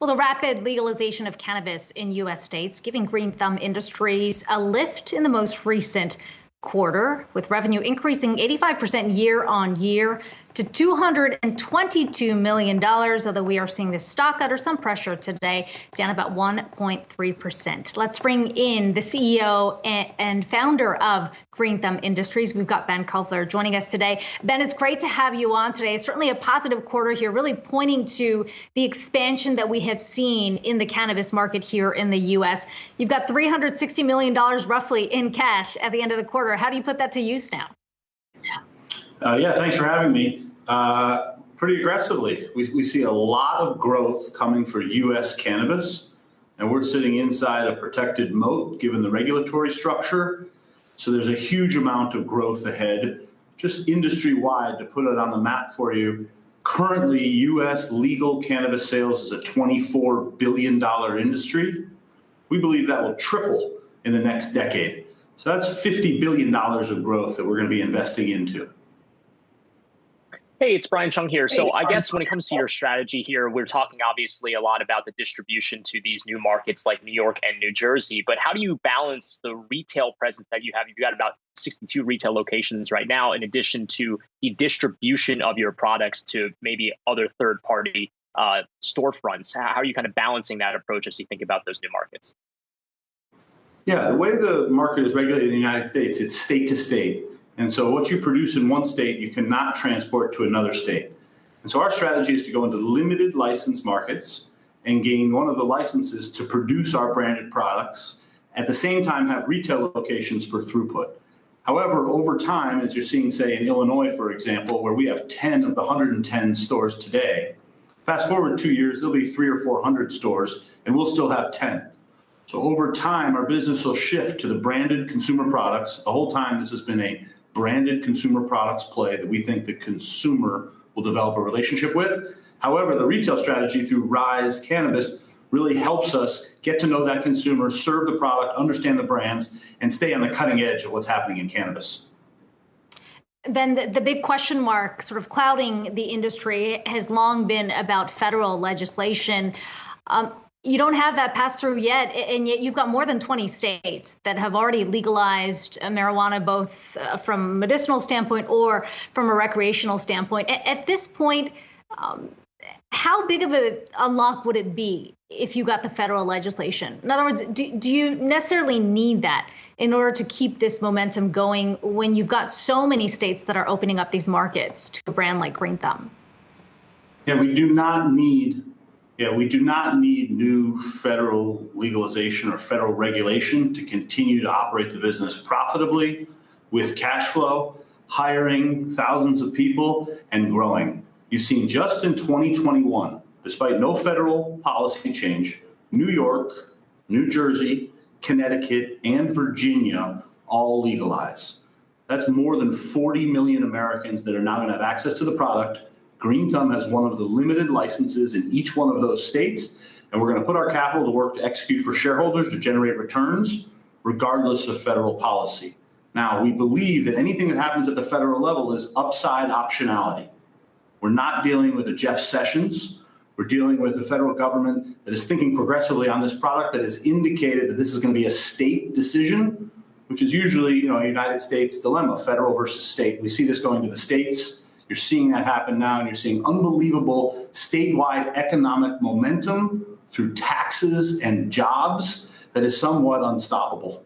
Well, the rapid legalization of cannabis in U.S. states giving Green Thumb Industries a lift in the most recent quarter, with revenue increasing 85% year on year to $222 million, although we are seeing the stock under some pressure today, down about 1.3%. Let's bring in the CEO and founder of Green Thumb Industries. We've got Ben Kovler joining us today. Ben, it's great to have you on today. It's certainly a positive quarter here, really pointing to the expansion that we have seen in the cannabis market here in the U.S. You've got $360 million roughly in cash at the end of the quarter. How do you put that to use now? Yeah, thanks for having me. Pretty aggressively. We see a lot of growth coming for U.S. cannabis, and we're sitting inside a protected moat given the regulatory structure. So there's a huge amount of growth ahead. Just industry-wide, to put it on the map for you, currently U.S. legal cannabis sales is a $24 billion industry. We believe that will triple in the next decade. So that's $50 billion of growth that we're going to be investing into. Hey, it's Brian Chung here. So I guess when it comes to your strategy here, we're talking obviously a lot about the distribution to these new markets like New York and New Jersey. But how do you balance the retail presence that you have? You've got about 62 retail locations right now, in addition to the distribution of your products to maybe other third-party storefronts. How are you kind of balancing that approach as you think about those new markets? Yeah, the way the market is regulated in the United States, it's state to state. And so what you produce in one state, you cannot transport to another state. And so our strategy is to go into limited license markets and gain one of the licenses to produce our branded products, at the same time have retail locations for throughput. However, over time, as you're seeing, say, in Illinois, for example, where we have 10 of the 110 stores today, fast forward 2 years, there'll be 300 or 400 stores, and we'll still have 10. So over time, our business will shift to the branded consumer products. The whole time, this has been a branded consumer products play that we think the consumer will develop a relationship with. However, the retail strategy through Rise Cannabis really helps us get to know that consumer, serve the product, understand the brands, and stay on the cutting edge of what's happening in cannabis. Ben, the big question mark sort of clouding the industry has long been about federal legislation. You don't have that pass through yet, and yet you've got more than 20 states that have already legalized marijuana, both from a medicinal standpoint or from a recreational standpoint. At this point, how big of an unlock would it be if you got the federal legislation? In other words, do you necessarily need that in order to keep this momentum going when you've got so many states that are opening up these markets to a brand like Green Thumb? Yeah, we do not need new federal legalization or federal regulation to continue to operate the business profitably with cash flow, hiring thousands of people, and growing. You've seen just in 2021, despite no federal policy change, New York, New Jersey, Connecticut, and Virginia all legalize. That's more than 40 million Americans that are now going to have access to the product. Green Thumb has one of the limited licenses in each one of those states, and we're going to put our capital to work to execute for shareholders to generate returns, regardless of federal policy. Now, we believe that anything that happens at the federal level is upside optionality. We're not dealing with a Jeff Sessions. We're dealing with a federal government that is thinking progressively on this product, that has indicated that this is going to be a state decision, which is usually, a United States dilemma, federal versus state. We see this going to the states. You're seeing that happen now, and you're seeing unbelievable statewide economic momentum through taxes and jobs that is somewhat unstoppable.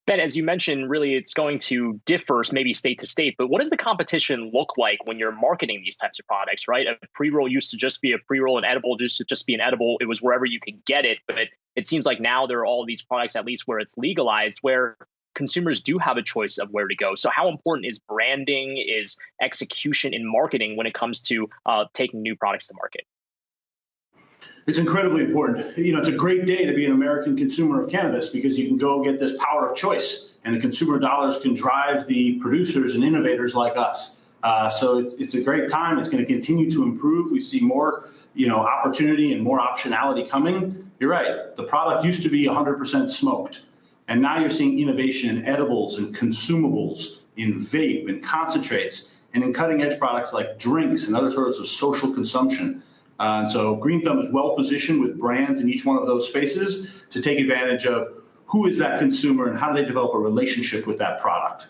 Ben, as you mentioned, really it's going to differ maybe state to state, but what does the competition look like when you're marketing these types of products, right? A pre-roll used to just be a pre-roll, an edible used to just be an edible. It was wherever you could get it, but it seems like now there are all these products, at least where it's legalized, where consumers do have a choice of where to go. So how important is branding, is execution in marketing when it comes to taking new products to market? It's incredibly important. It's a great day to be an American consumer of cannabis because you can go get this power of choice, and the consumer dollars can drive the producers and innovators like us. So it's a great time. It's going to continue to improve. We see more, opportunity and more optionality coming. You're right. The product used to be 100% smoked. And now you're seeing innovation in edibles and consumables, in vape and concentrates, and in cutting edge products like drinks and other sorts of social consumption. And so Green Thumb is well positioned with brands in each one of those spaces to take advantage of who is that consumer and how do they develop a relationship with that product.